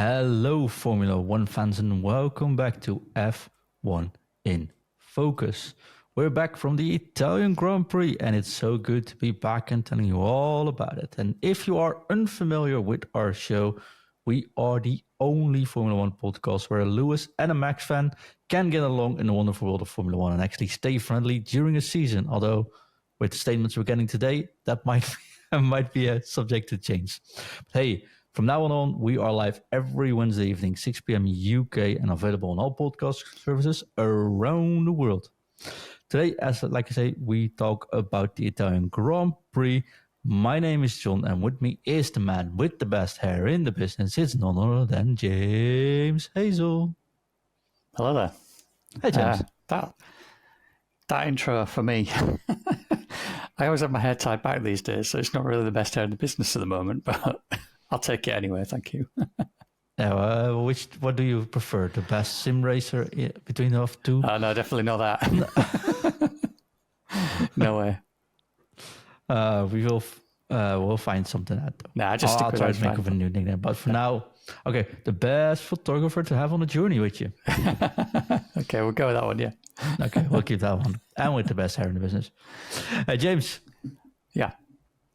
Hello, Formula One fans, and welcome back to F1 in Focus. We're back from the Italian Grand Prix, and it's so good to be back and telling you all about it. And if you are unfamiliar with our show, we are the only Formula One podcast where a Lewis and a Max fan can get along in the wonderful world of Formula One and actually stay friendly during a season. Although, with the statements we're getting today, that might be a subject to change. But hey, from now on, we are live every Wednesday evening, 6 p.m. UK, and available on all podcast services around the world. Today, like I say, we talk about the Italian Grand Prix. My name is John, and with me is the man with the best hair in the business. It's none other than James Hazel. Hello there. Hey, James. That intro for me. I always have my hair tied back these days, so it's not really the best hair in the business at the moment, but I'll take it anyway, thank you. What do you prefer? The best sim racer between the two? No, definitely not that. No way. We'll find something out. Nah, I'll try to make up a new nickname. But for now, okay, the best photographer to have on a journey with you. Okay, we'll go with that one, yeah. Okay, we'll keep that one. And with the best hair in the business. James. Yeah.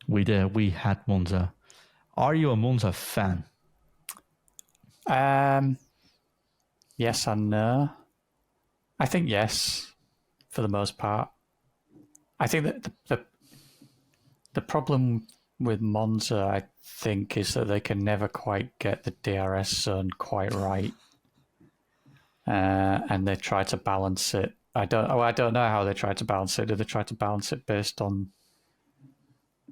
We had Monza. Are you a Monza fan? Yes and no. I think yes, for the most part. I think that the problem with Monza, I think, is that they can never quite get the DRS zone quite right, and they try to balance it. I don't know how they try to balance it. Do they try to balance it based on,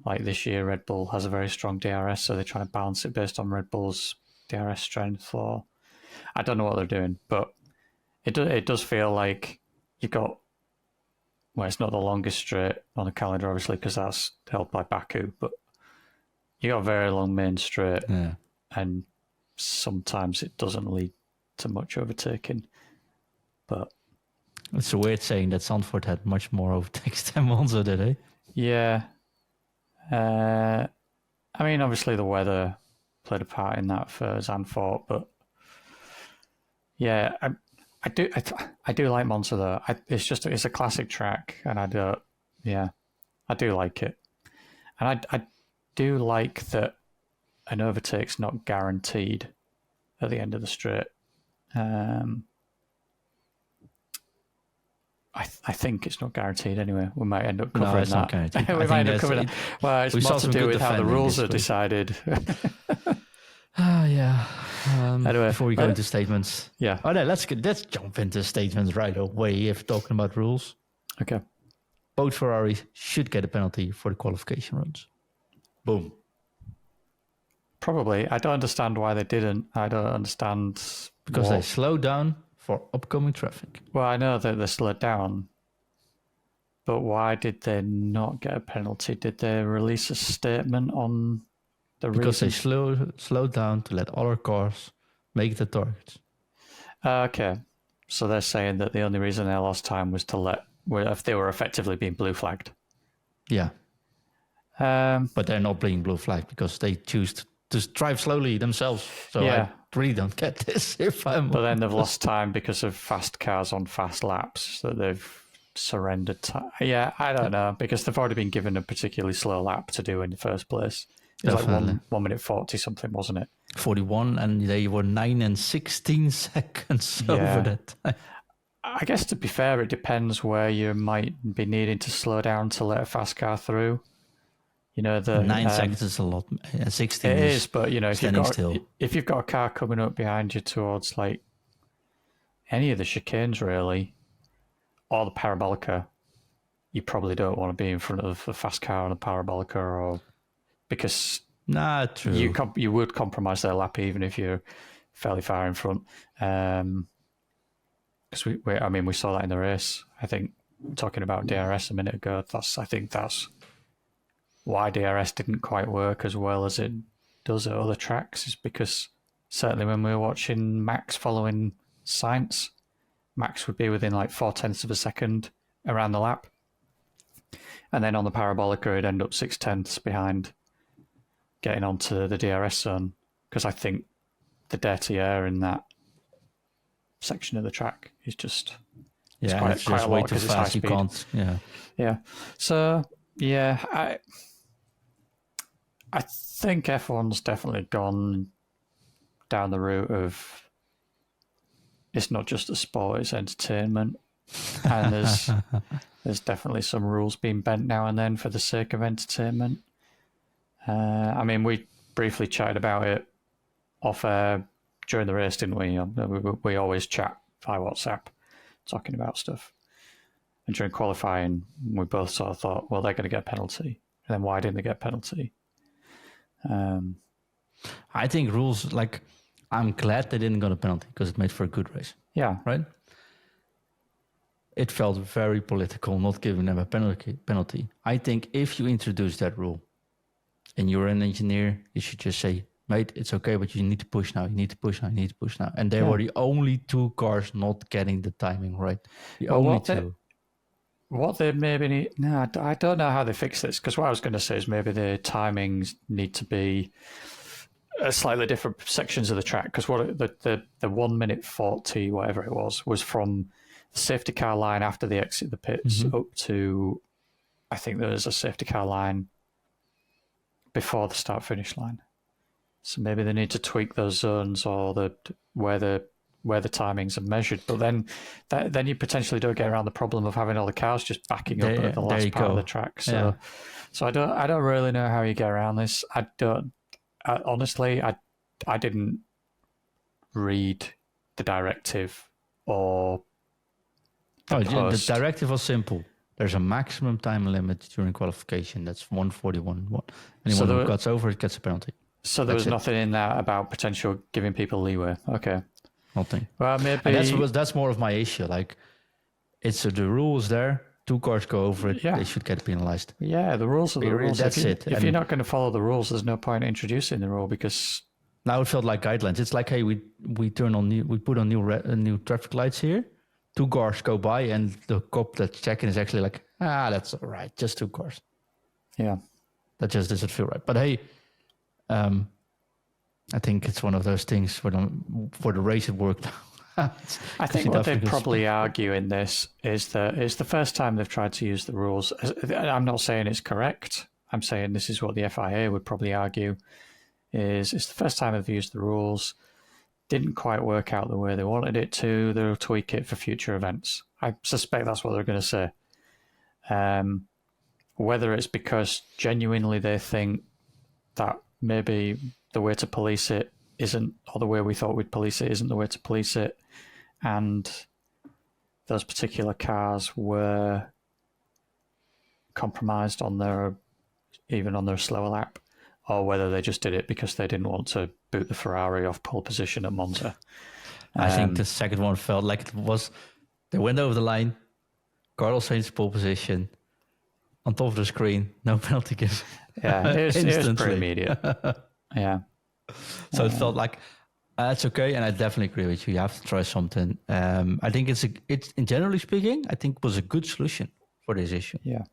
like this year, Red Bull has a very strong DRS, so they try to balance it based on Red Bull's DRS strength, or I don't know what they're doing, but it does feel like you've got, well, it's not the longest straight on the calendar, obviously, because that's held by Baku, but you got a very long main straight, yeah. And sometimes it doesn't lead to much overtaking. But it's a weird saying that Zandvoort had much more overtakes than Monza did, eh? Yeah. I mean, obviously the weather played a part in that for Zandvoort, but yeah, I do like Monza though. It's a classic track, and I do like it, and I do like that an overtake's not guaranteed at the end of the straight. I think it's not guaranteed anyway. We might end up covering it's that. Not guaranteed. We might end up covering that. Well, it's more to do with how the rules are decided. Yeah. Anyway, before we go into statements. Yeah. Oh, no, let's jump into statements right away if talking about rules. Okay. Both Ferraris should get a penalty for the qualification runs. Boom. Probably. I don't understand why they didn't. I don't understand. Because they slowed down for upcoming traffic. Well, I know that they slowed down, but why did they not get a penalty? Did they release a statement on the reason? Because they slowed down to let other cars make the targets. Okay. So they're saying that the only reason they lost time was if they were effectively being blue flagged. Yeah. But they're not being blue flagged because they choose to drive slowly themselves. So yeah. I really don't get this. But then they've lost time because of fast cars on fast laps that they've surrendered time. Yeah, I don't know, because they've already been given a particularly slow lap to do in the first place. It was like 1 minute 40 something, wasn't it? 41, and they were 9 and 16 seconds over that time. I guess, to be fair, it depends where you might be needing to slow down to let a fast car through. You know, the 9 seconds is a lot. 16 it is, but you know, if you've got a car coming up behind you towards like any of the chicanes really, or the parabolica, you probably don't want to be in front of a fast car on a parabolica, or because true. You would compromise their lap even if you're fairly far in front. Because we saw that in the race. I think talking about DRS a minute ago, I think that's why DRS didn't quite work as well as it does at other tracks, is because certainly when we were watching Max following Sainz, Max would be within like 0.4 of a second around the lap. And then on the parabolica, it'd end up 0.6 behind getting onto the DRS zone. Because I think the dirty air in that section of the track is just it's quite just a way lot too because it's high fast. You speed. can't. Yeah. Yeah. So yeah, I think F1's definitely gone down the route of it's not just a sport; it's entertainment, and there's definitely some rules being bent now and then for the sake of entertainment. I mean, we briefly chatted about it off air during the race, didn't we? We always chat via WhatsApp, talking about stuff. And during qualifying, we both sort of thought, well, they're going to get a penalty. And then why didn't they get a penalty? I think rules, like, I'm glad they didn't get a penalty because it made for a good race. Yeah. Right? It felt very political not giving them a penalty. I think if you introduce that rule and you're an engineer, you should just say, mate, it's okay, but you need to push now. You need to push now. You need to push now. And they were the only 2 cars not getting the timing right. The only 2. What they maybe need... No, I don't know how they fix this, because what I was going to say is maybe the timings need to be slightly different sections of the track, because what the 1 minute 40, whatever it was from the safety car line after they exit the pits up to, I think there was a safety car line before the start-finish line. So maybe they need to tweak those zones or where the timings are measured. But then you potentially don't get around the problem of having all the cars just backing up at the last part of the track. So I don't really know how you get around this. Honestly, I didn't read the directive or the post. The directive was simple. There's a maximum time limit during qualification. That's 1:41. Anyone who cuts over it gets a penalty. So there was nothing in that about potential giving people leeway. Okay. Nothing. Well, maybe... And that's more of my issue. Like, it's the rules there. 2 cars go over it. Yeah. They should get penalized. Yeah, the rules are the rules. That's it. If you're not going to follow the rules, there's no point introducing the rule, because now it felt like guidelines. It's like, hey, we put on new traffic lights here. 2 cars go by, and the cop that's checking is actually like, that's all right, just 2 cars. Yeah, that just doesn't feel right. But hey, I think it's one of those things for the race it worked. I think what they'd probably argue in this is that it's the first time they've tried to use the rules. I'm not saying it's correct. I'm saying this is what the FIA would probably argue, is it's the first time they've used the rules. Didn't quite work out the way they wanted it to. They'll tweak it for future events. I suspect that's what they're going to say. Whether it's because genuinely they think that maybe the way to police it isn't, or the way we thought we'd police it isn't the way to police it, and those particular cars were compromised on their slower lap, or whether they just did it because they didn't want to boot the Ferrari off pole position at Monza. I think the second one felt like it was, they went over the line, Carlos Sainz pole position, on top of the screen, no penalty given. Yeah, it was pretty immediate. Yeah. So it felt like, that's okay, and I definitely agree with you. You have to try something. I think it's generally speaking, I think it was a good solution for this issue. Yeah.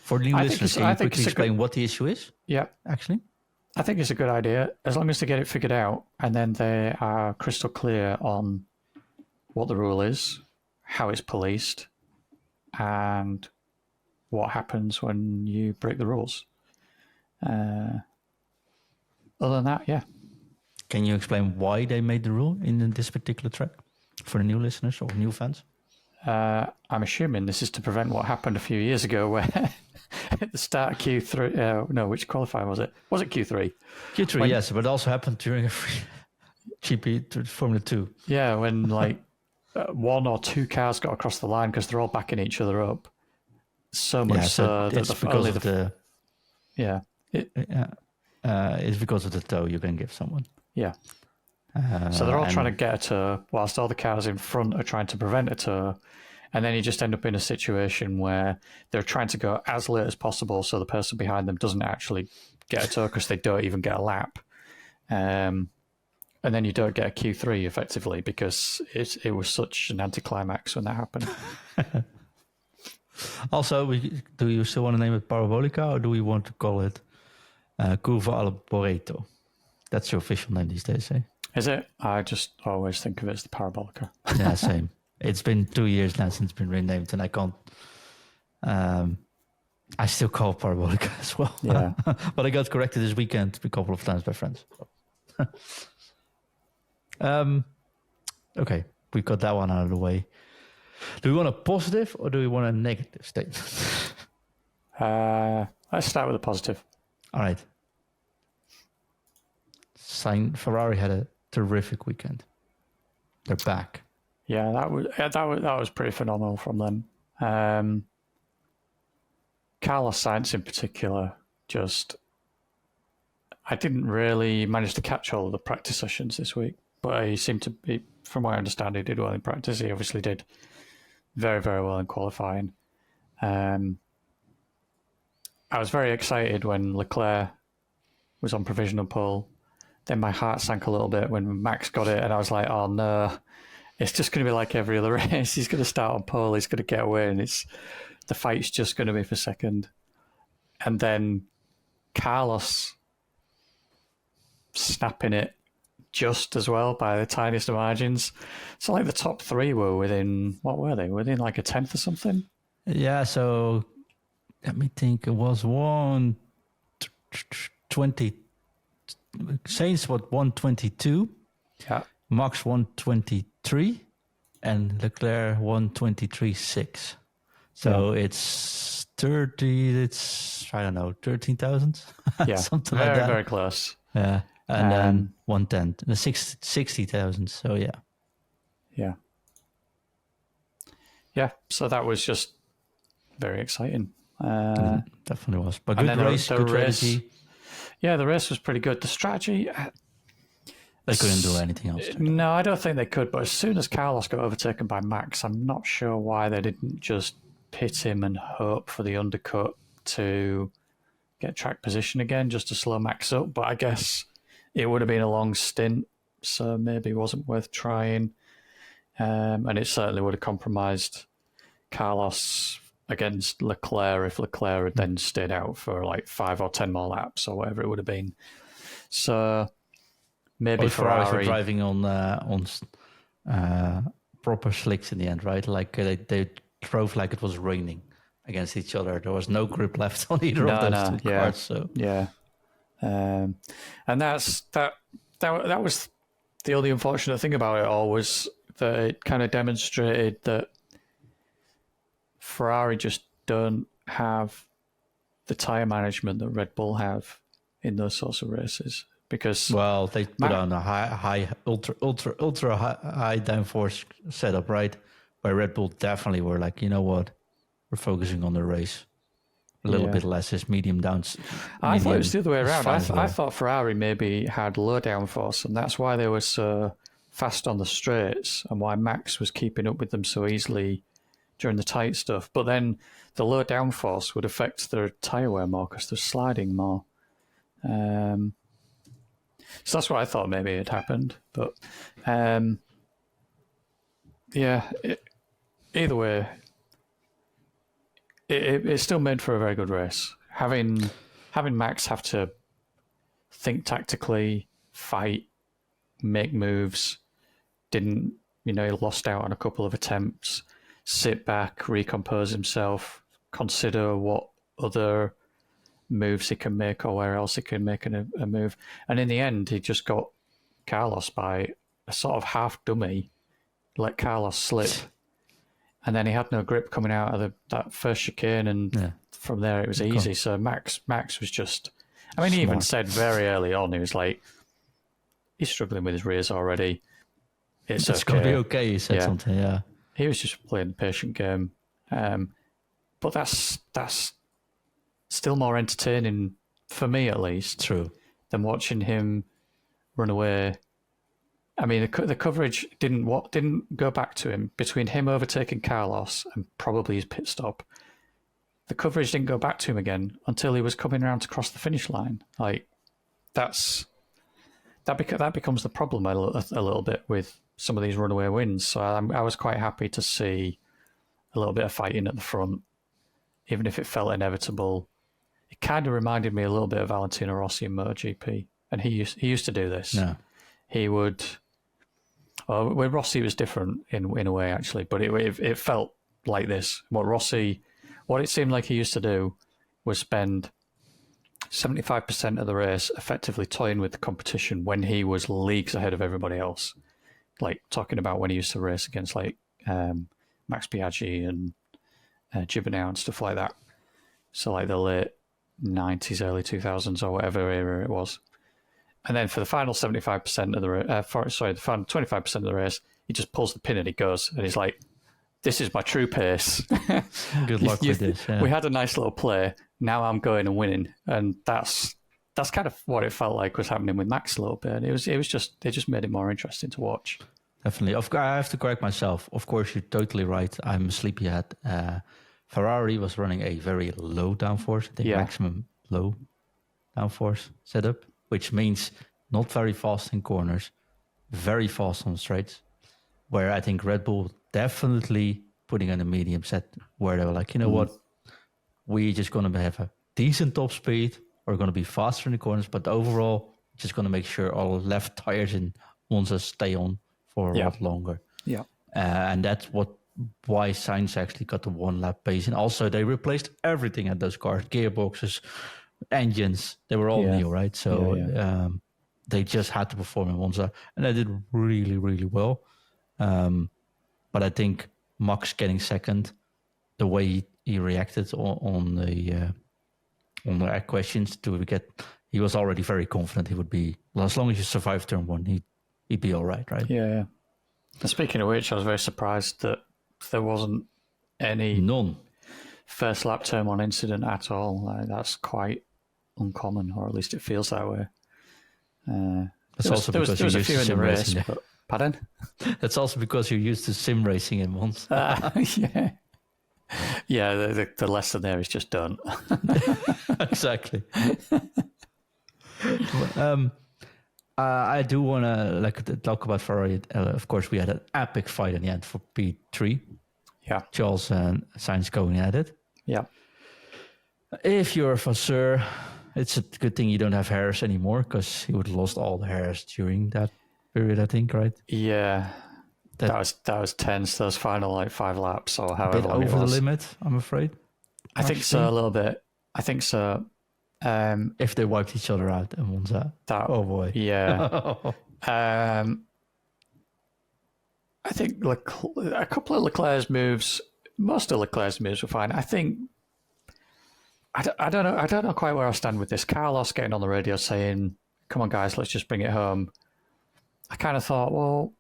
For new listeners, can you quickly explain what the issue is? Yeah. Actually, I think it's a good idea, as long as they get it figured out and then they are crystal clear on what the rule is, how it's policed, and what happens when you break the rules. Other than that, yeah. Can you explain why they made the rule in this particular track for the new listeners or new fans? I'm assuming this is to prevent what happened a few years ago where at the start of Q3, which qualifying was it? Was it Q3? Q3, yes, but it also happened during a GP Formula 2. Yeah, when like 1 or 2 cars got across the line because they're all backing each other up. So much so that it's because of the... Yeah. It's because of the tow you can give someone. Yeah. So they're all trying to get a tow whilst all the cars in front are trying to prevent a tow. And then you just end up in a situation where they're trying to go as late as possible so the person behind them doesn't actually get a tow because they don't even get a lap. And then you don't get a Q3 effectively because it was such an anticlimax when that happened. Also, do you still want to name it Parabolica or do we want to call it Curva al Boreto? That's your official name these days, eh? Is it? I just always think of it as the Parabolica. Yeah, same. It's been 2 years now since it's been renamed, and I can't. I still call it Parabolica as well. Yeah. But I got corrected this weekend a couple of times by friends. Okay, we got that one out of the way. Do we want a positive or do we want a negative statement? Let's start with a positive. All right. Ferrari had a terrific weekend. They're back. Yeah, that was pretty phenomenal from them. Carlos Sainz in particular, I didn't really manage to catch all of the practice sessions this week, but he seemed to be, from what I understand, he did well in practice. He obviously did very, very well in qualifying. I was very excited when Leclerc was on provisional pole. Then my heart sank a little bit when Max got it, and I was like, oh no, it's just going to be like every other race. He's going to start on pole, he's going to get away, and the fight's just going to be for second. And then Carlos snapping it just as well by the tiniest of margins. So like the top three were within, what were they? Within like a tenth or something? Yeah, so let me think. It was 120. Sainz was 122. Yeah. Max 123. And Leclerc 123.6. So it's 30, I don't know, 13,000? Yeah, something very, like that. very close. Yeah. And then 110, 60,000. So yeah. Yeah. Yeah, so that was just very exciting. Definitely was. But good race, good strategy. Yeah, the race was pretty good. The strategy... They couldn't do anything else. No, I don't think they could. But as soon as Carlos got overtaken by Max, I'm not sure why they didn't just pit him and hope for the undercut to get track position again, just to slow Max up. But I guess it would have been a long stint, so maybe it wasn't worth trying. And it certainly would have compromised Carlos against Leclerc if Leclerc had then stayed out for like 5 or 10 more laps or whatever it would have been. So maybe Ferrari were driving on proper slicks in the end, right? Like they drove like it was raining against each other. There was no grip left on either of those two cars. So yeah, and that was the only unfortunate thing about it all, was that it kind of demonstrated that Ferrari just don't have the tyre management that Red Bull have in those sorts of races. Because they put on a ultra high downforce setup, right? Where Red Bull definitely were like, you know what, we're focusing on the race. A little bit less is medium down. I thought it was the other way around. I thought Ferrari maybe had low downforce, and that's why they were so fast on the straights, and why Max was keeping up with them so easily during the tight stuff. But then the low downforce would affect their tyre wear more because they're sliding more. So that's what I thought maybe had happened. But either way, it still made for a very good race. Having Max have to think tactically, fight, make moves, he lost out on a couple of attempts, sit back, recompose himself, consider what other moves he can make or where else he can make a move. And in the end, he just got Carlos by a sort of half dummy, let Carlos slip. And then he had no grip coming out of that first chicane, and from there it was easy. So Max was just... I mean, he even said very early on, he was like, he's struggling with his rears already. It's going to be okay, he said something, yeah. He was just playing the patient game. But that's still more entertaining, for me at least, than watching him run away. I mean, the coverage didn't go back to him between him overtaking Carlos and probably his pit stop. The coverage didn't go back to him again until he was coming around to cross the finish line. Like that becomes the problem a little bit with some of these runaway wins. So I was quite happy to see a little bit of fighting at the front, even if it felt inevitable. It kind of reminded me a little bit of Valentino Rossi in MotoGP, and he used to do this. Yeah. he would. Well, with Rossi it was different in a way actually, but it felt like this. What it seemed like he used to do was spend 75% of the race effectively toying with the competition when he was leagues ahead of everybody else. Like talking about when he used to race against like Max Biaggi and Gibernau and stuff like that. So like the late 90s, early 2000s or whatever era it was. And then for the final 75% of the the final 25% of the race, he just pulls the pin and he goes. And he's like, this is my true pace. Good luck with this. Yeah. We had a nice little play. Now I'm going and winning. And that's kind of what it felt like was happening with Max a little bit. And it just made it more interesting to watch. Definitely. I have to correct myself. Of course, you're totally right. I'm a sleepyhead. Ferrari was running a very low downforce, I think maximum low downforce setup, which means not very fast in corners, very fast on straights, where I think Red Bull definitely putting in a medium set where they were like, you know what, we're just going to have a decent top speed. We're going to be faster in the corners, but overall, just going to make sure all left tires in Monza stay on for a lot longer. Yeah. And that's why Sainz actually got the one lap pace. And also they replaced everything at those cars, gearboxes, engines. They were all new, right? So they just had to perform in Monza. And they did really, really well. But I think Max getting second, the way he reacted on the questions he was already very confident he would be, well, as long as you survive turn one, he'd be all right? Yeah. And speaking of which, I was very surprised that there wasn't None. first lap turn one incident at all. That's quite uncommon, or at least it feels that way. That's also because you're used to sim racing. Pardon? That's also because you're used to sim racing in Monza. Yeah, the lesson there is just done. Exactly. I do want to talk about Ferrari. Of course, we had an epic fight in the end for P3. Yeah. Charles and Sainz going at it. Yeah. If you're a Vasseur, it's a good thing you don't have Harris anymore, because he would have lost all the Harris during that period, I think, right? Yeah. That was tense. Those final 5 laps or however a bit long it over was. the limit, I'm afraid. I think so, a little bit. I think so. If they wiped each other out in Monza. Oh boy. Yeah. I think a couple of Leclerc's moves, most of Leclerc's moves were fine. I think I don't know quite where I stand with this. Carlos getting on the radio saying, "Come on, guys, let's just bring it home." I kind of thought, well,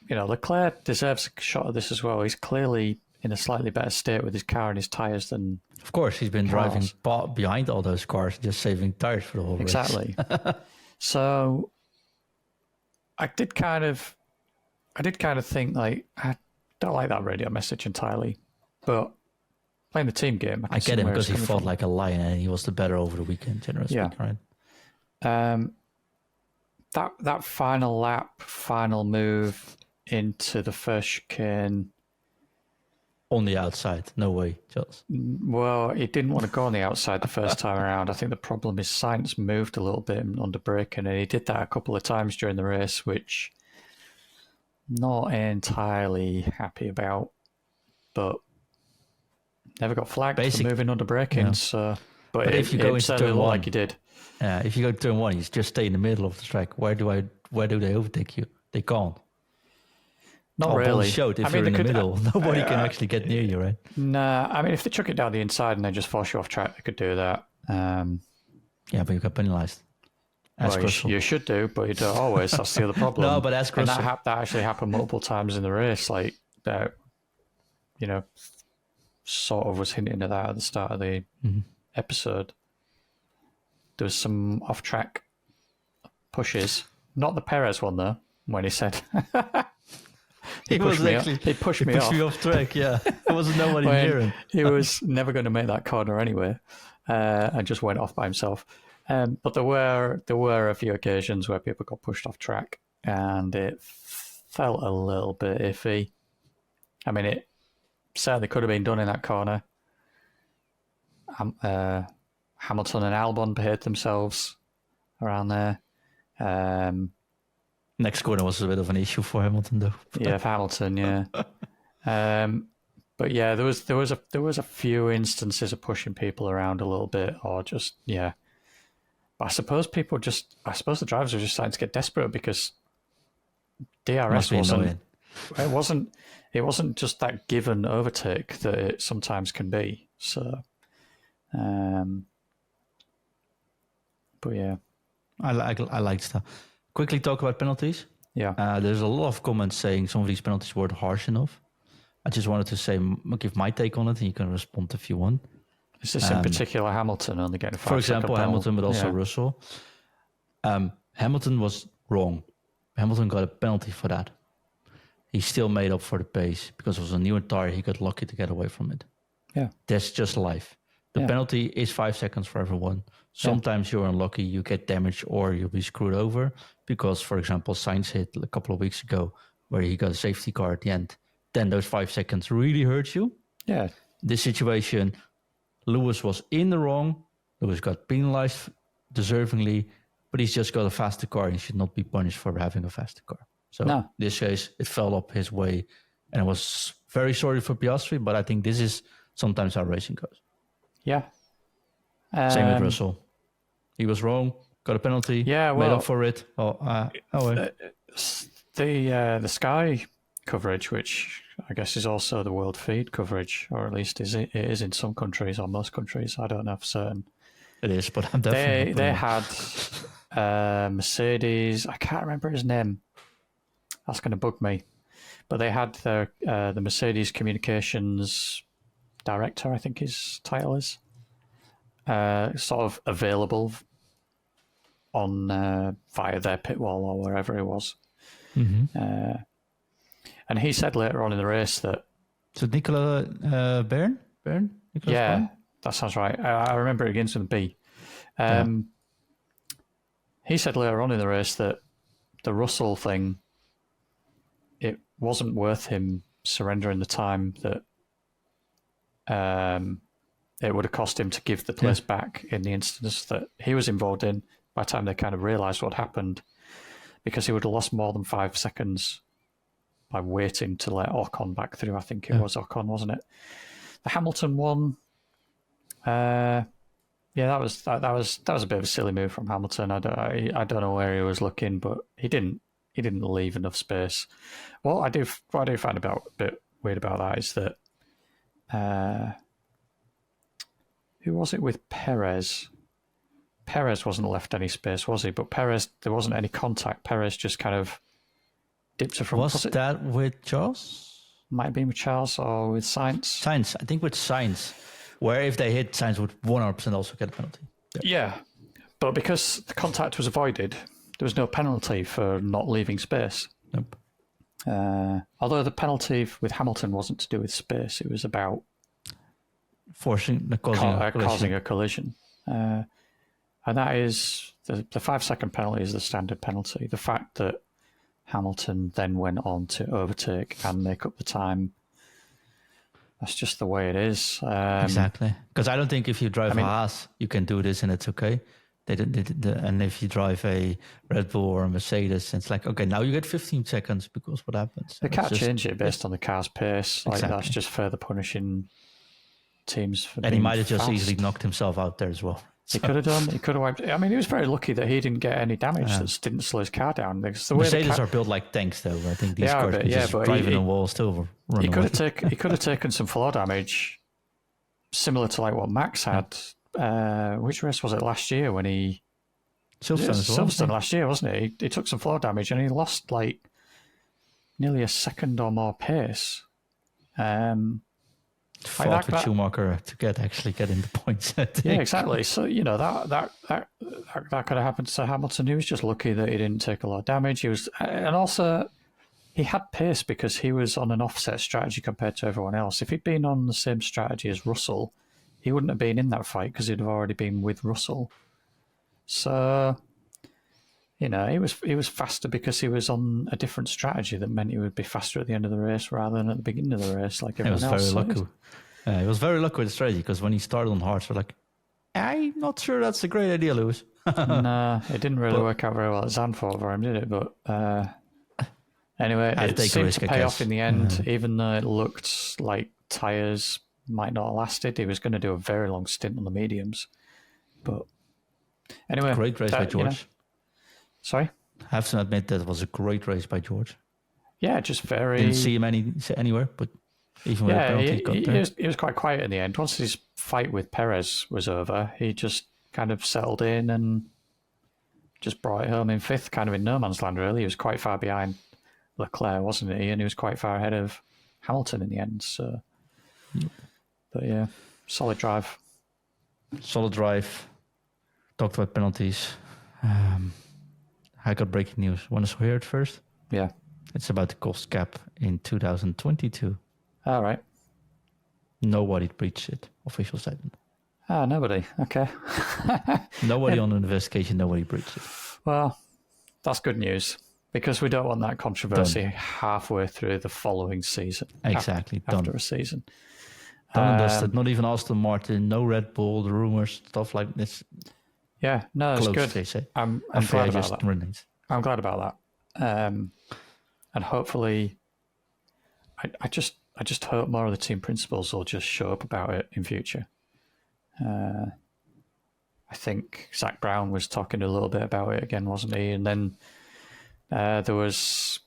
Leclerc deserves a shot at this as well. He's clearly in a slightly better state with his car and his tires than. Of course, he's been driving behind all those cars, just saving tires for the whole race. Exactly. So I did kind of think like, I don't like that radio message entirely, but playing the team game, I get him because he fought like a lion and he was the better over the weekend, generally speaking, right? That final lap, final move into the first chicane. On the outside, no way, Charles. Well, he didn't want to go on the outside the first time around. I think the problem is Sainz moved a little bit under braking, and he did that a couple of times during the race, which not entirely happy about, but never got flagged for moving under braking. Yeah. So, but if you go into turn one, like you did, if you go to turn one, you just stay in the middle of the track. Where do they overtake you? They can't. Not really. Showed if you're in the middle, nobody can actually get near you, right? Nah, I mean, if they chuck it down the inside and then just force you off track, they could do that. Yeah, but you got penalised. You should do, but you don't always. That's the other problem. No, but that's and that actually happened multiple times in the race. Like that, sort of was hinting at that at the start of the episode. There was some off-track pushes. Not the Perez one though. When he said. He pushed me off track, yeah. There wasn't nobody near him. He was never going to make that corner anyway, and just went off by himself. But there were a few occasions where people got pushed off track, and it felt a little bit iffy. I mean, it certainly could have been done in that corner. Hamilton and Albon behaved themselves around there. Next corner was a bit of an issue for Hamilton, though. Yeah, for Hamilton, yeah. But yeah, there was a few instances of pushing people around a little bit, or just yeah. But I suppose the drivers were just starting to get desperate because DRS wasn't. It wasn't just that given overtake that it sometimes can be. So, but yeah, I liked that. Quickly talk about penalties. yeah. There's a lot of comments saying some of these penalties weren't harsh enough. I just wanted to say, give my take on it, and you can respond if you want. Is this in particular Hamilton only getting 5 For example, Hamilton, but also Russell. Hamilton was wrong. Hamilton got a penalty for that. He still made up for the pace because it was a new tire. He got lucky to get away from it. Yeah. That's just life. The penalty is 5 seconds for everyone. Sometimes you're unlucky, you get damaged, or you'll be screwed over because, for example, Sainz hit a couple of weeks ago where he got a safety car at the end. Then those 5 seconds really hurt you. Yeah. This situation, Lewis was in the wrong. Lewis got penalized deservingly, but he's just got a faster car and should not be punished for having a faster car. So in this case, it fell up his way, and I was very sorry for Piastri, but I think this is sometimes how racing goes. Yeah. Same with Russell. He was wrong, got a penalty, made up for it. The Sky coverage, which I guess is also the world feed coverage, or at least it is in some countries or most countries. I don't know for certain. It is, but I'm definitely they had Mercedes. I can't remember his name. That's going to bug me. But they had the Mercedes communications director, I think his title is, sort of available on via their pit wall or wherever it was. Mm-hmm. And he said later on in the race that... So Nicola Bern? Nicolas Bern? That sounds right. I remember it begins with a B. He said later on in the race that the Russell thing, it wasn't worth him surrendering the time that it would have cost him to give the place back in the instance that he was involved in by the time they kind of realised what happened, because he would have lost more than 5 seconds by waiting to let Ocon back through. I think it was Ocon, wasn't it? The Hamilton one, that was a bit of a silly move from Hamilton. I don't know where he was looking, but he didn't leave enough space. What I do find a bit weird about that is that who was it with Perez? Perez wasn't left any space, was he? But Perez, there wasn't any contact. Perez just kind of dipped it from. Was that with Charles? Might have been with Charles or with Sainz. Sainz, I think with Sainz, where if they hit, Sainz would 100% also get a penalty. Yeah, but because the contact was avoided, there was no penalty for not leaving space. Nope. Although the penalty with Hamilton wasn't to do with space, it was about causing a collision. And that is the 5 second penalty is the standard penalty. The fact that Hamilton then went on to overtake and make up the time, that's just the way it is. Exactly. Because I don't think if you drive a Haas, you can do this and it's okay. And if you drive a Red Bull or a Mercedes, it's like, okay, now you get 15 seconds because what happens? They can't change it based on the car's pace. Exactly. That's just further punishing teams. And he might have just easily knocked himself out there as well. So. He could have done. He could have wiped. I mean, he was very lucky that he didn't get any damage. That didn't slow his car down. Mercedes are built like tanks, though. I think these cars can just drive in a wall still. He could have taken some floor damage, similar to like what Max had. Which race was it last year when he? Silverstone last year, wasn't it? He took some floor damage and he lost like nearly a second or more pace. Fought with Schumacher to get in the points. Yeah, exactly. So that could have happened to Hamilton. He was just lucky that he didn't take a lot of damage. And also he had pace because he was on an offset strategy compared to everyone else. If he'd been on the same strategy as Russell, he wouldn't have been in that fight because he'd have already been with Russell. So he was faster because he was on a different strategy that meant he would be faster at the end of the race rather than at the beginning of the race, like everyone else. He was very lucky with the strategy because when he started on hards, we're like, I'm not sure that's a great idea, Lewis. Nah, it didn't really But work out very well at Zandvoort for him, did it? But anyway, had to it take a seemed risk, to I pay off guess. in the end, even though it looked like tyres might not have lasted. He was going to do a very long stint on the mediums. But anyway, Great race by George. Sorry? I have to admit that was a great race by George. Yeah, just very... Didn't see him anywhere, but even with a penalty, got there. He was quite quiet in the end. Once his fight with Perez was over, he just kind of settled in and just brought it home in fifth, kind of in no man's land, really. He was quite far behind Leclerc, wasn't he? And he was quite far ahead of Hamilton in the end. So, But yeah, solid drive. Solid drive. Talked about penalties. I got breaking news. Want to hear it first? Yeah. It's about the cost cap in 2022. All right. Nobody breached it. Official statement. Nobody. Okay. Nobody on the investigation. Nobody breached it. Well, that's good news because we don't want that controversy halfway through the following season. Exactly. After a season. Done and dusted. Not even Aston Martin. No Red Bull. The rumors, stuff like this. Yeah. No, it's close, good. They say. I'm glad about that. I'm glad about that. And hopefully, I just hope more of the team principals will just show up about it in future. I think Zach Brown was talking a little bit about it again, wasn't he? And then there was,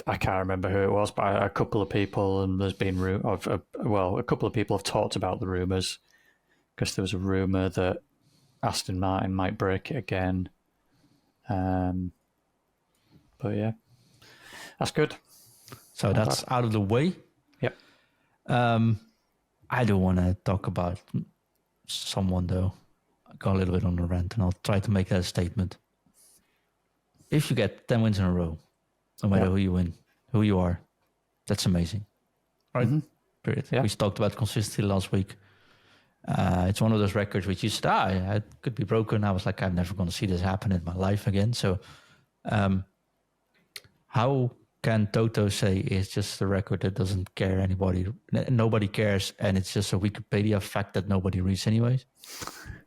I can't remember who it was, but a couple of people, and there's been a couple of people have talked about the rumours because there was a rumour that Aston Martin might break it again. But yeah, that's good. So that's out of the way. Yep. I do want to talk about someone though. I got a little bit on the rant, and I'll try to make that a statement. If you get 10 wins in a row, no matter who you win, who you are, that's amazing. Right? Mm-hmm. Period. Yeah. We talked about consistency last week. It's one of those records which you said, it could be broken. I was like, I'm never going to see this happen in my life again. So how can Toto say it's just a record that doesn't care anybody? Nobody cares, and it's just a Wikipedia fact that nobody reads anyways?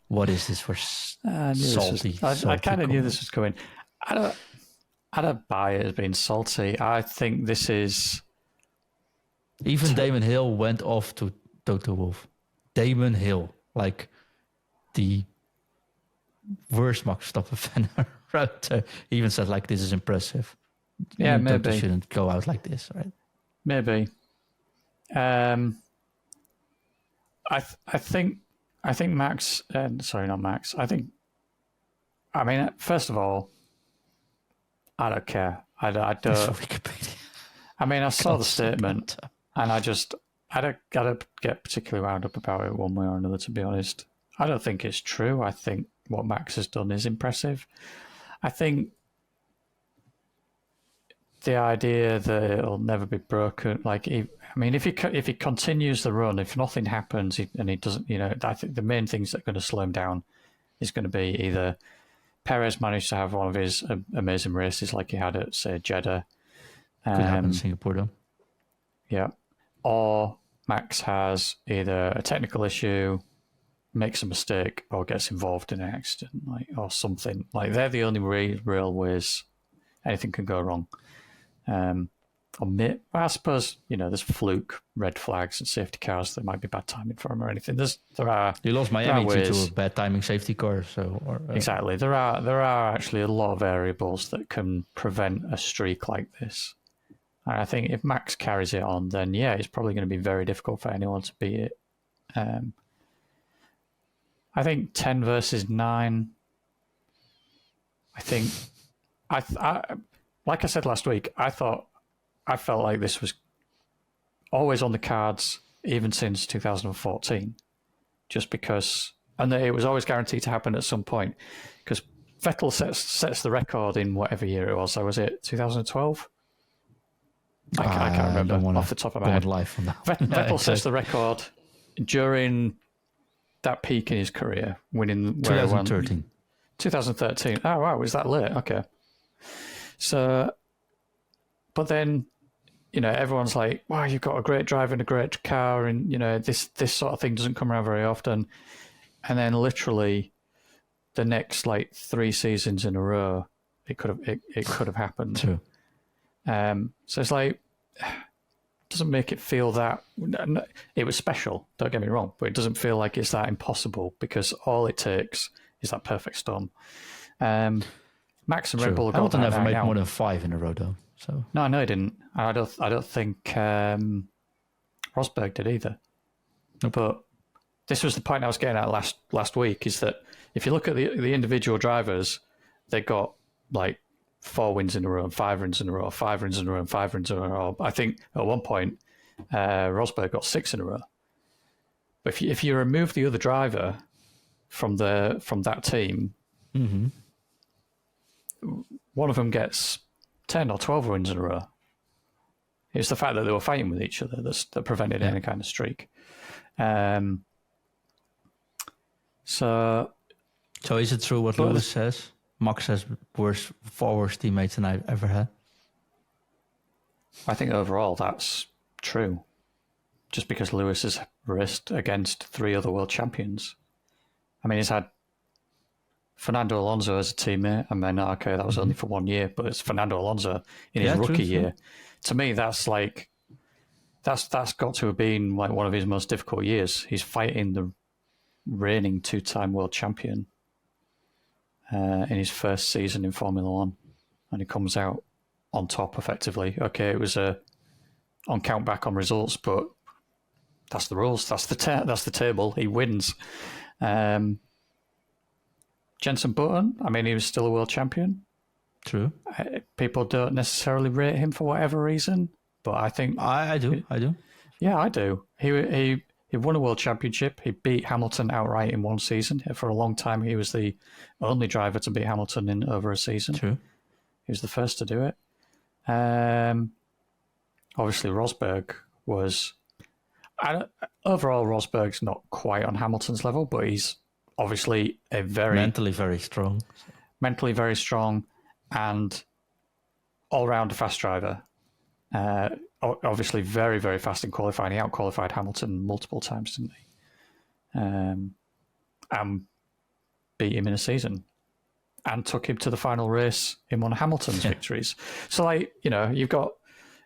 What is this for salty? I kind of knew this was coming. I don't buy it as being salty. I think this is... Even Damon Hill went off to Toto Wolff. Damon Hill, like the worst Max Verstappen fan ever. He even said, like, this is impressive. Yeah, maybe. Toto shouldn't go out like this, right? Maybe. I think Max... sorry, not Max. I mean, first of all, I don't care. I don't... I mean, I saw the statement, and I don't get particularly wound up about it one way or another, to be honest. I don't think it's true. I think what Max has done is impressive. I think the idea that it'll never be broken, like, if he continues the run, if nothing happens and he doesn't, I think the main things that are going to slow him down is going to be either Perez managed to have one of his amazing races like he had at, say, Jeddah. Could happen in Singapore, though. Yeah. Or Max has either a technical issue, makes a mistake, or gets involved in an accident, or something. Like, they're the only real ways anything can go wrong. I suppose, there's fluke, red flags, and safety cars that might be bad timing for him or anything. He lost Miami due to a bad timing safety car. Exactly. There are actually a lot of variables that can prevent a streak like this. And I think if Max carries it on, then yeah, it's probably going to be very difficult for anyone to beat it. I think 10 versus 9. I think I like I said last week, I felt like this was always on the cards, even since 2014, just because, and it was always guaranteed to happen at some point, because Vettel sets the record in whatever year it was. So was it 2012? I can't remember off the top of my head. Vettel sets the record during that peak in his career, winning 2013. 2013. Oh wow, was that late? Okay. So, but then, everyone's like, wow, you've got a great driver and a great car, and this sort of thing doesn't come around very often. And then literally the next like 3 seasons in a row, it could have happened. True. So it's like, doesn't make it feel that it was special. Don't get me wrong, but it doesn't feel like it's that impossible because all it takes is that perfect storm. Max and Red Bull got Hamilton that never made now. more than 5 in a row, though. So No, he didn't. I don't think Rosberg did either. Nope. But this was the point I was getting at last week, is that if you look at the individual drivers, they got like 4 wins in a row, and 5 wins in a row, 5 wins in a row, and 5 wins in a row. I think at one point Rosberg got 6 in a row. But if you remove the other driver from that team, one of them gets 10 or 12 wins in a row. It's the fact that they were fighting with each other that prevented any kind of streak. So is it true what Lewis says? Max has four worst teammates than I've ever had. I think overall that's true. Just because Lewis has raced against 3 other world champions. I mean, he's had Fernando Alonso as a teammate. I mean, okay, that was only for 1 year, but it's Fernando Alonso in his rookie year. To me, that's like that's got to have been like one of his most difficult years. He's fighting the reigning 2-time world champion in his first season in Formula One, and he comes out on top effectively. Okay, it was on count back on results, but that's the rules. That's the table. He wins. Jenson Button, I mean, he was still a world champion. True. People don't necessarily rate him for whatever reason, but I think I do. Yeah, I do. He won a world championship. He beat Hamilton outright in one season. For a long time, he was the only driver to beat Hamilton in over a season. True. He was the first to do it. Obviously, Rosberg was... overall, Rosberg's not quite on Hamilton's level, but he's obviously a mentally very strong. And all-round fast driver. Obviously very, very fast in qualifying. He out-qualified Hamilton multiple times, didn't he? And beat him in a season. And took him to the final race in one of Hamilton's victories. So, like, you know, you've got...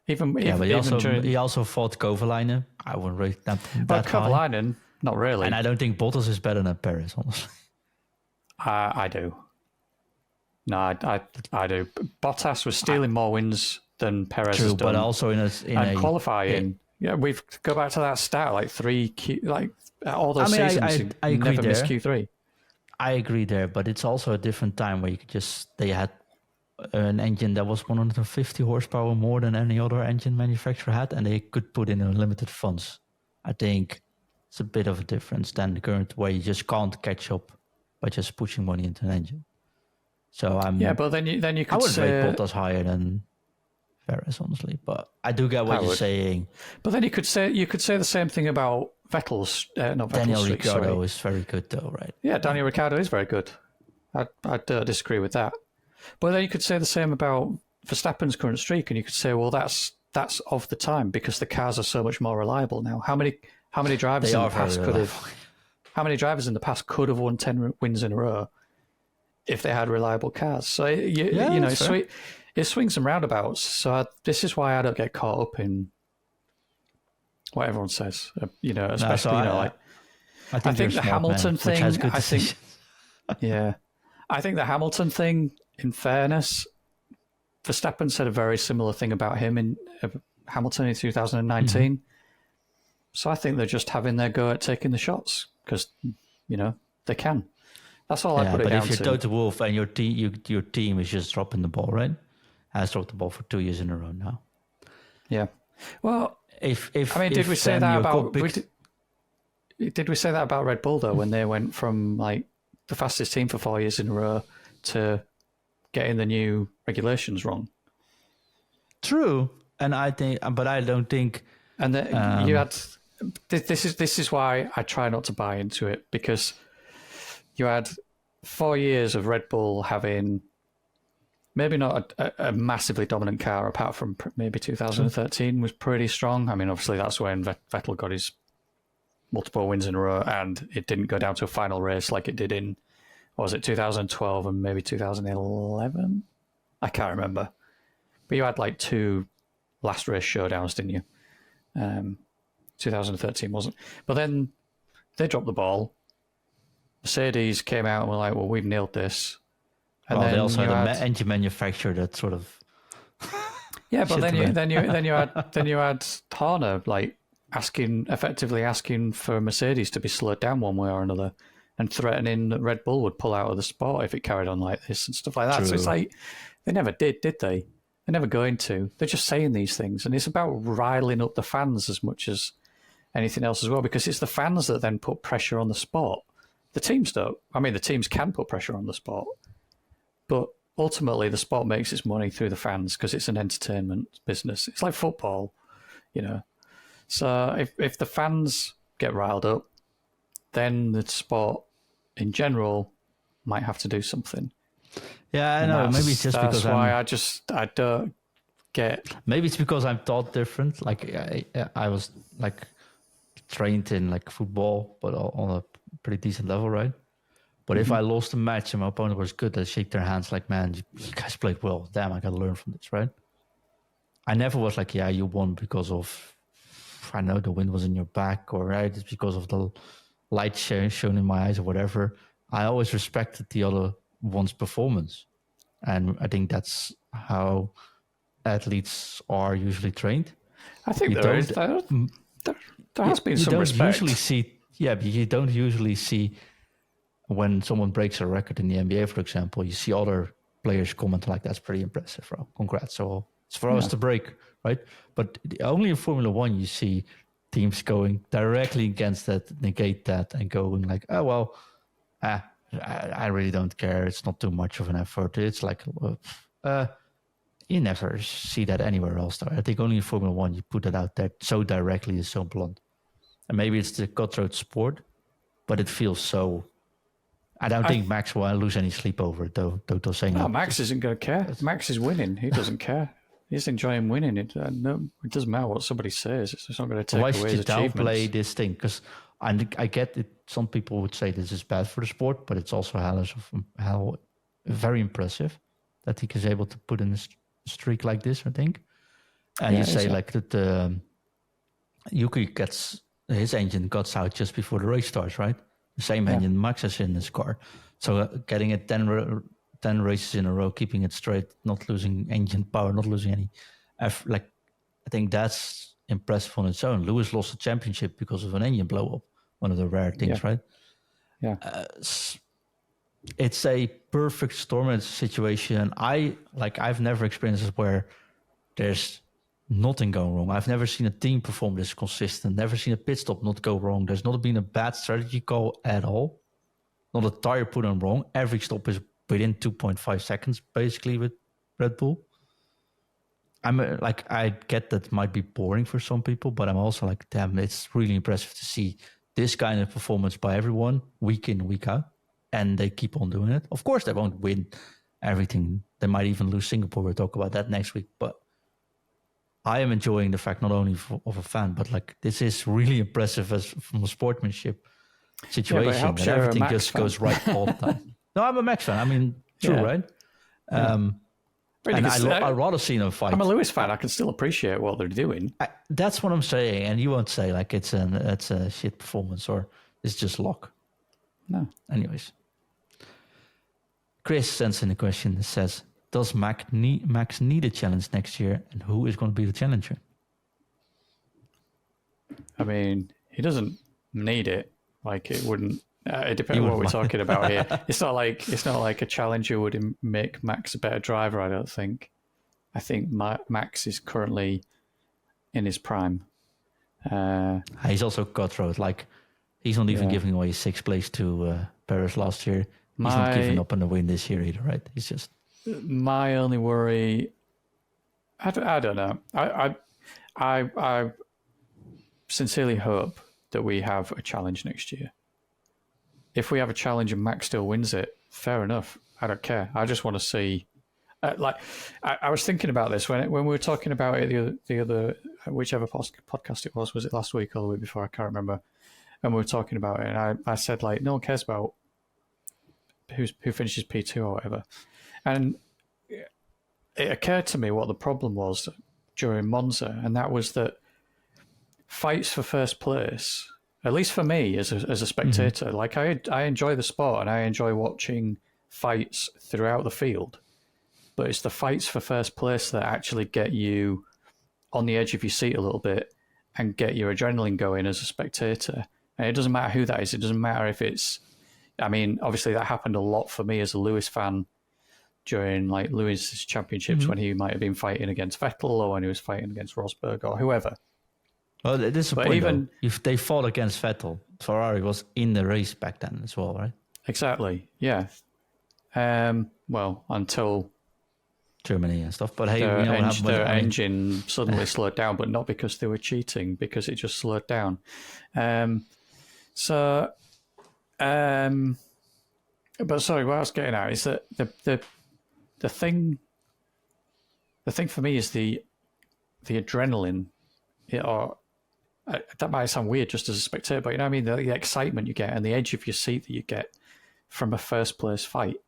but he also fought Kovalainen. I wouldn't rate that high. Kovalainen, not really. And I don't think Bottas is better than Perez, honestly. I do. No, I do. Bottas was stealing more wins than Perez has done. But also in qualifying. Yeah, we've go back to that stat, like all those seasons. I agree never missed Q3. I agree there, but it's also a different time where they had an engine that was 150 horsepower more than any other engine manufacturer had, and they could put in unlimited funds. I think it's a bit of a difference than the current where you just can't catch up by just pushing money into an engine. So but then you could I would say rate Bottas higher than Perez, honestly, but I do get what you're saying. But then you could say the same thing about Vettel's. Daniel Ricciardo is very good, though, right? Yeah, Daniel Ricciardo is very good. I don't disagree with that. But then you could say the same about Verstappen's current streak, and you could say, well, that's of the time because the cars are so much more reliable now. How many drivers in the past could have? How many drivers in the past could have won 10 wins in a row if they had reliable cars? So it swings and roundabouts. So this is why I don't get caught up in what everyone says. Especially I think the Hamilton thing. I think the Hamilton thing. In fairness, Verstappen said a very similar thing about him in Hamilton in 2019. Mm-hmm. So I think they're just having their go at taking the shots because, they can. That's all I put it down to. But if you're Toto Wolff and your team is just dropping the ball, right? Has dropped the ball for 2 years in a row now. Yeah. Well, did we say that about Red Bull though when they went from like the fastest team for 4 years in a row to getting the new regulations wrong? True, and I don't think. And you had this is why I try not to buy into it, because you had 4 years of Red Bull having maybe not a massively dominant car, apart from maybe 2013 was pretty strong. I mean, obviously that's when Vettel got his multiple wins in a row, and it didn't go down to a final race like it did in Or was it 2012 and maybe 2011? I can't remember. But you had like 2 last race showdowns, didn't you? 2013 wasn't. But then they dropped the ball. Mercedes came out and were like, well, we've nailed this. And Well, then they also you had had an engine manufacturer that sort of yeah, but shit then the you bed. then you had Horner like effectively asking for Mercedes to be slowed down one way or another, and threatening that Red Bull would pull out of the sport if it carried on like this and stuff like that. So it's True. like they never did they? They're never going to. They're just saying these things, and it's about riling up the fans as much as anything else as well, because it's the fans that then put pressure on the sport. The teams don't. I mean, the teams can put pressure on the sport, but ultimately the sport makes its money through the fans because it's an entertainment business. It's like football, you know. So if the fans get riled up, then the sport in general might have to do something. Yeah, I And know. Maybe it's just because that's why I don't get. maybe it's because I'm taught different. Like I was like trained in like football, but on a pretty decent level, right? But if I lost a match and my opponent was good, I'd shake their hands like, man, you guys played well. Damn, I got to learn from this, right? I never was like, yeah, you won because of, I know the wind was in your back, or right, it's because of the light shown in my eyes or whatever. I always respected the other one's performance. And I think that's how athletes are usually trained. I think You there don't, is there has been you some don't respect. usually see, yeah, but you don't usually see when someone breaks a record in the NBA, for example, you see other players comment like, that's pretty impressive, bro. Congrats. So it's for us to break, right? But only in Formula One, you see teams going directly against that, negate that, and going like, oh, well, I really don't care. It's not too much of an effort. It's like, you never see that anywhere else, though. I think only in Formula One, you put it out there so directly, it's so blunt. And maybe it's the cutthroat sport, but it feels so. I don't think Max will lose any sleep over it, though. Total saying No, that. Max isn't going to care. Max is winning. He doesn't care. He's enjoying winning. It doesn't matter what somebody says. It's not going to take Why away should his you downplay achievements. this thing? Because I get it. Some people would say this is bad for the sport, but it's also how very impressive that he is able to put in a streak like this, I think. And you say like that Yuki gets his engine guts out just before the race starts, right? The same engine Max has in his car. So getting it 10 races in a row, keeping it straight, not losing engine power, not losing any like I think that's impressive on its own. Lewis lost the championship because of an engine blow up, one of the rare things, right? Yeah. It's a perfect storm situation. I've never experienced this where there's nothing going wrong. I've never seen a team perform this consistent, never seen a pit stop not go wrong. There's not been a bad strategy call at all. Not a tire put on wrong. Every stop is within 2.5 seconds, basically, with Red Bull. I get that might be boring for some people, but I'm also like, damn, it's really impressive to see this kind of performance by everyone week in, week out. And they keep on doing it. Of course, they won't win everything. They might even lose Singapore. We'll talk about that next week. But I am enjoying the fact not only of a fan, but like this is really impressive as from a sportsmanship situation that everything just goes right all the time. No, I'm a Max fan. I mean, true, right? And I'd rather see them fight. I'm a Lewis fan. I can still appreciate what they're doing. That's what I'm saying. And you won't say like it's a shit performance or it's just luck. No. Anyways. Chris sends in a question that says, does Max need a challenge next year? And who is going to be the challenger? I mean, he doesn't need it. Like it wouldn't. It depends on what we're talking about here. It's not like a challenger would make Max a better driver. I don't think. I think Max is currently in his prime. He's also cutthroat. Like he's not even giving away his sixth place to Paris last year. He's not giving up on the win this year either, right? He's just my only worry. I don't know. I sincerely hope that we have a challenge next year. If we have a challenge and Max still wins it, fair enough. I don't care. I just want to see. I was thinking about this when we were talking about it the other whichever podcast it was it last week or the week before? I can't remember. And we were talking about it, and I said like no one cares about who finishes P2 or whatever. And it occurred to me what the problem was during Monza, and that was that fights for first place, at least for me as a spectator, like I enjoy the sport and I enjoy watching fights throughout the field, but it's the fights for first place that actually get you on the edge of your seat a little bit and get your adrenaline going as a spectator. And it doesn't matter who that is. It doesn't matter if it's, I mean, obviously that happened a lot for me as a Lewis fan during like Lewis championships when he might have been fighting against Vettel or when he was fighting against Rosberg or whoever. Well, this is the point, even though. If they fought against Vettel, Ferrari was in the race back then as well, right? Exactly, yeah. Well, until Germany and stuff. But hey, you know what happened? Their engine suddenly slowed down, but not because they were cheating, because it just slowed down. But sorry, what I was getting at is that the thing for me is the adrenaline, that might sound weird just as a spectator, but you know what I mean, the excitement you get and the edge of your seat that you get from a first place fight,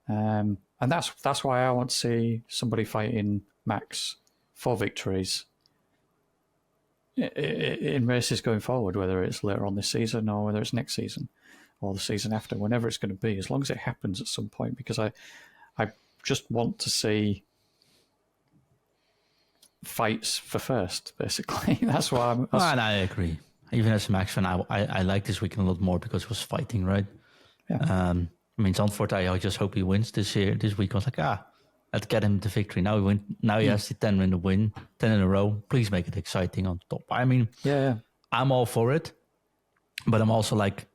and that's why I want to see somebody fighting Max for victories in races going forward, whether it's later on this season or whether it's next season or the season after, whenever it's going to be, as long as it happens at some point, because I just want to see fights for first, basically. That's why I'm... And I agree. Even as a Max fan, I like this weekend a lot more because it was fighting, right? Yeah. I mean, Zandvoort, I just hope he wins this week. I was like, let's get him the victory. Now he win. Now he has the 10 in the win, 10 in a row. Please make it exciting on top. I mean, I'm all for it, but I'm also like,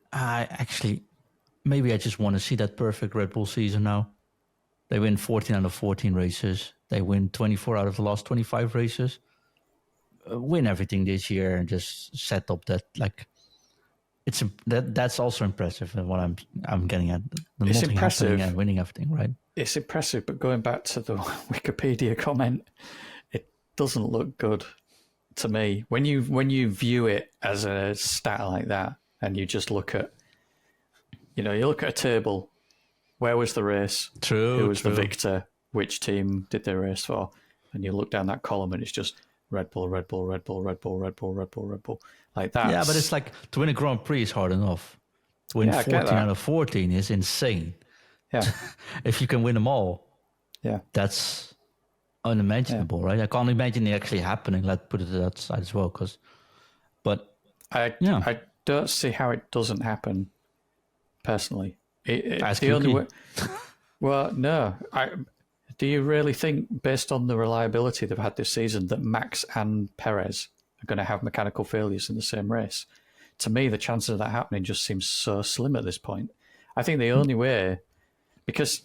maybe I just want to see that perfect Red Bull season now. They win 14 out of 14 races. They win 24 out of the last 25 races. Win everything this year and just set up that, like, that's also impressive. And what I'm getting at, it's impressive and winning everything, right? It's impressive, but going back to the Wikipedia comment, it doesn't look good to me when you view it as a stat like that, and you just look at, you look at a table. Where was the race? True. Who was the victor? Which team did they race for? And you look down that column, and it's just Red Bull, Red Bull, Red Bull, Red Bull, Red Bull, Red Bull, Red Bull, like that. Yeah, but it's like to win a Grand Prix is hard enough. To win 14 out of 14 is insane. Yeah. If you can win them all, that's unimaginable, right? I can't imagine it actually happening. Let's put it to that side as well, I don't see how it doesn't happen. Personally, it's the only way. Well, no. Do you really think, based on the reliability they've had this season, that Max and Perez are going to have mechanical failures in the same race? To me, the chances of that happening just seems so slim at this point. I think the only way, because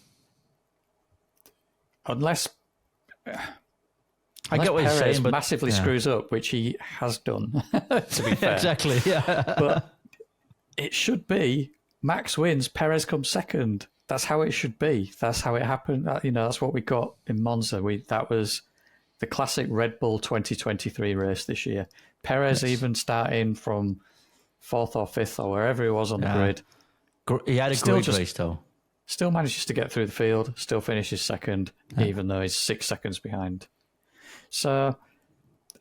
unless I get what Perez you're saying, but massively screws up, which he has done, to be fair. Exactly, yeah. But it should be Max wins, Perez comes second. That's how it should be. That's how it happened. That's what we got in Monza. That was the classic Red Bull 2023 race this year. Perez even starting from 4th or 5th or wherever he was on the grid. He had a great race, though. Still manages to get through the field, still finishes second, even though he's 6 seconds behind. So,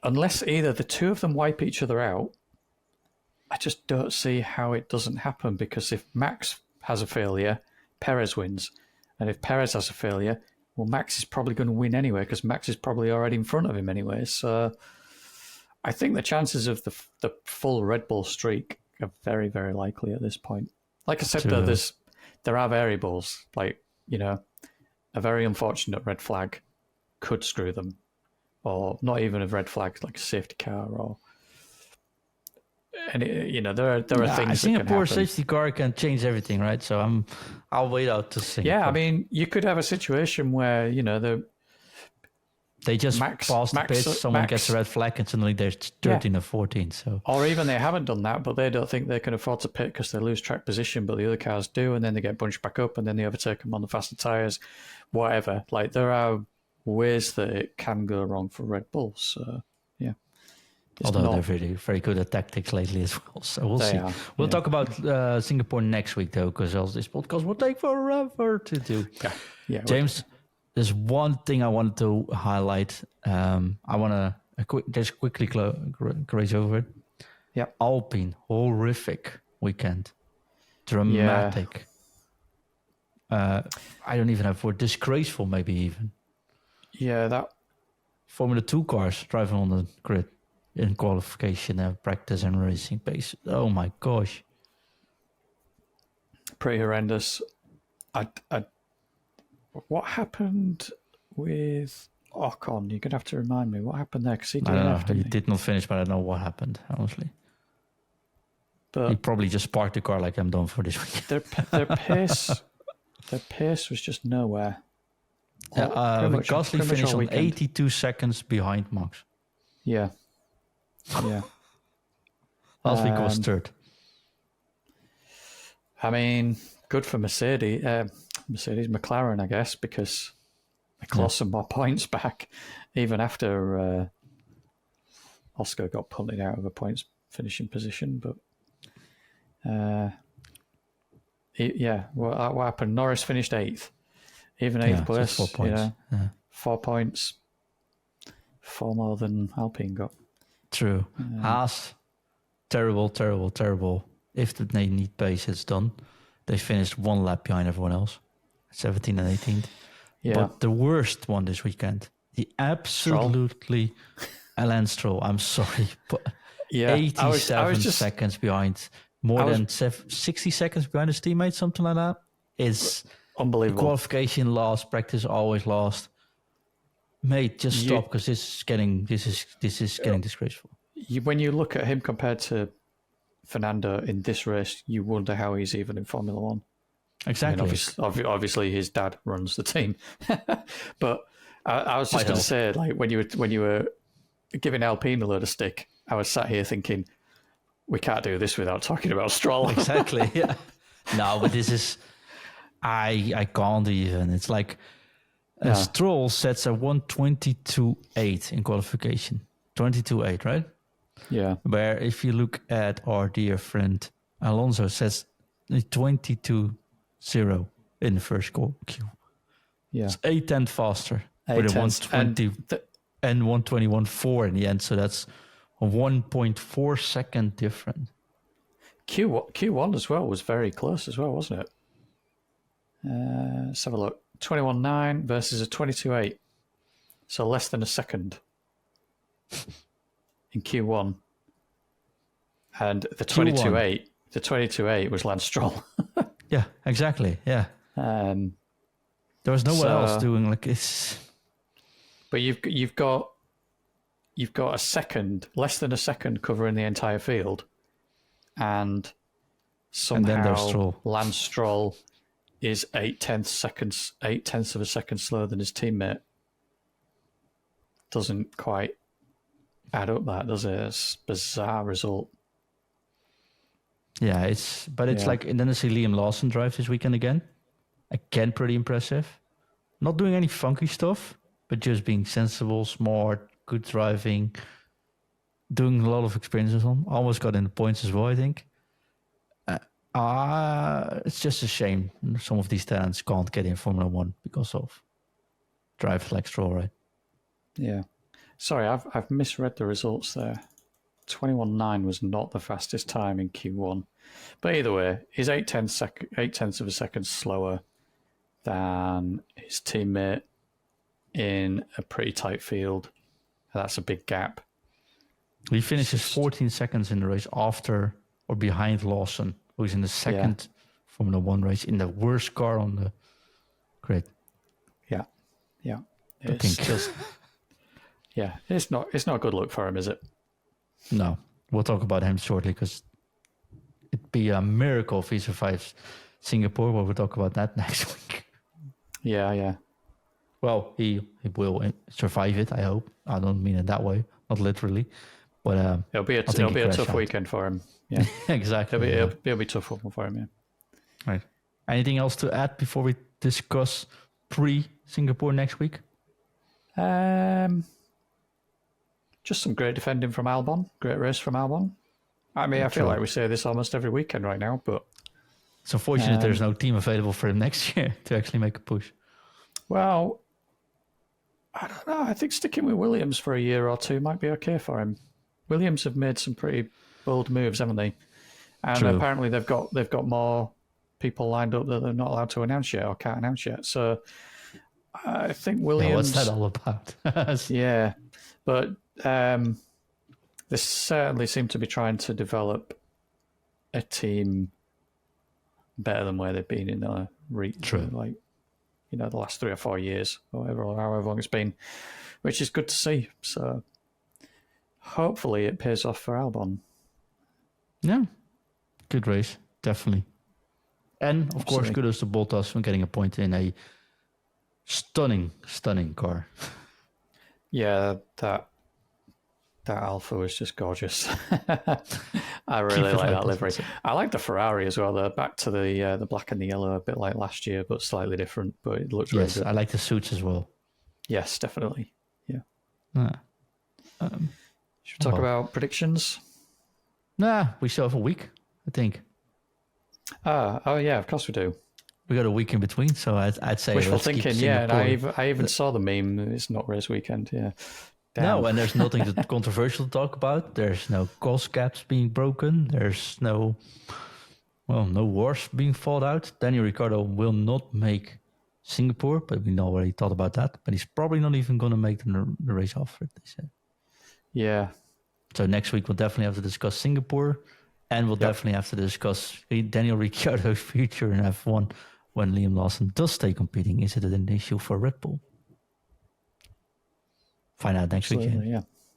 unless either the two of them wipe each other out, I just don't see how it doesn't happen, because if Max has a failure, Perez wins. And if Perez has a failure, well, Max is probably going to win anyway, because Max is probably already in front of him anyway. So I think the chances of the full Red Bull streak are very, very likely at this point. Like I said, though, there are variables. Like, a very unfortunate red flag could screw them. Or not even a red flag, like a safety car, or... And there are things. I think a poor safety car can change everything, right? So I'll wait out to see. Yeah, I mean, you could have a situation where they just pass the pitch, someone gets a red flag, and suddenly there's 13 or 14. So, or even they haven't done that, but they don't think they can afford to pit because they lose track position, but the other cars do, and then they get bunched back up, and then they overtake them on the faster tires, whatever. Like, there are ways that it can go wrong for Red Bull. So Although they're very, very good at tactics lately as well. So we'll see. We'll talk about Singapore next week, though, because else this podcast will take forever to do. Yeah. James, there's one thing I wanted to highlight. I want to just quickly graze over it. Yeah. Alpine, horrific weekend. Dramatic. I don't even have word. Disgraceful, maybe even. Yeah, that Formula 2 cars driving on the grid in qualification and practice and racing pace. Oh my gosh. pretty horrendous. What happened with Ocon? You're gonna have to remind me what happened there because he did. I don't know. He did not finish, but I don't know what happened, honestly. But he probably just parked the car like I'm done for this week. their pace was just nowhere. Gasly finished on 82 seconds behind Max. Yeah. Last week was third. I mean, good for McLaren, I guess, because they clawed some more points back, even after Oscar got punted out of a points finishing position. But what happened? Norris finished 8th, even 8th place. So 4 points. 4 points, 4 more than Alpine got. True. Haas, terrible. If they need pace, it's done. They finished 1 lap behind everyone else, 17th and 18th. Yeah. But the worst one this weekend, the absolutely Lance Stroll. I'm sorry, but 87 seconds behind, more than 60 seconds behind his teammates, something like that. Is unbelievable. Qualification lost, practice always lost. Mate, just stop because this is getting disgraceful. When you look at him compared to Fernando in this race, you wonder how he's even in Formula One. Exactly. I mean, obviously, his dad runs the team, but I was just going to say, like when you were giving Alpine a load of stick, I was sat here thinking, we can't do this without talking about Stroll. Exactly. Yeah. No, but this is I can't even. It's like Stroll sets a 1:22.8 in qualification. 22.8, right? Yeah. Where if you look at our dear friend Alonso says 22.0 in the first queue. Yeah. It's 8 tenths faster. With a 120 and 121.4 in the end. So that's a 1.4 second difference. Q1 as well was very close as well, wasn't it? Let's have a look. 21.9 versus a 22.8. So less than a second in Q1. And the 22.8 was Lance Stroll. Yeah, exactly. Yeah. There was no one else doing like this. But you've got a second, less than a second covering the entire field. And somehow Lance Stroll is 8/10 of a second slower than his teammate. Doesn't quite add up, that does it? It's a bizarre result. Yeah, it's like, and then I see Liam Lawson drive this weekend again, pretty impressive. Not doing any funky stuff, but just being sensible, smart, good driving, doing a lot of experiences on. Almost got in the points as well, I think. It's just a shame some of these talents can't get in Formula One because of drives like Stroll, right? Yeah. Sorry, I've misread the results there. 21.9 was not the fastest time in Q1. But either way, he's 8/10 of a second slower than his teammate in a pretty tight field. That's a big gap. He finishes 14 seconds in the race after or behind Lawson, who's in the second Formula One race in the worst car on the grid. Yeah. It's just it's not a good look for him, is it? No. We'll talk about him shortly because it'd be a miracle if he survives Singapore, but we'll talk about that next week. Yeah. Well, he will survive it, I hope. I don't mean it that way, not literally. But it'll be a tough weekend for him. Yeah, exactly. It'll be a tough one for him. Yeah. Right. Anything else to add before we discuss pre-Singapore next week? just some great defending from Albon. Great race from Albon. I mean, I feel True. like we say this almost every weekend right now, but It's unfortunate there's no team available for him next year to actually make a push. well, I don't know. I think sticking with Williams for a year or two might be okay for him. Williams have made some pretty bold moves, haven't they? And True. apparently they've got more people lined up that they're not allowed to announce yet or can't announce yet. So I think Williams. Yeah, what's that all about? Yeah, but they certainly seem to be trying to develop a team better than where they've been in the like the last 3 or 4 years, or however long it's been, which is good to see. So hopefully it pays off for Albon. Yeah, good race, definitely. And of course, kudos to Bottas for getting a point in a stunning car. Yeah, that Alpha was just gorgeous. I really like that livery. I like the Ferrari as well. They're back to the black and the yellow, a bit like last year, but slightly different. But it looks really good. Yes, I like the suits as well. Yes, definitely. Yeah. Should we talk about predictions? Nah, we still have a week, I think. Oh yeah, of course we do. We got a week in between, so I'd say wishful thinking. Yeah, and I even saw the meme. It's not race weekend. Yeah. Damn. No, and there's nothing controversial to talk about. There's no cost caps being broken. There's no wars being fought out. Daniel Ricciardo will not make Singapore, but we already thought about that. But he's probably not even going to make the race after it, they said. Yeah. So next week we'll definitely have to discuss Singapore, and we'll definitely have to discuss Daniel Ricciardo's future in F1 when Liam Lawson does stay competing. Is it an issue for Red Bull? Find out next week.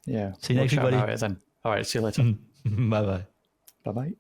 Yeah. See you next week, buddy. Then. All right. See you later. Bye-bye. Bye-bye.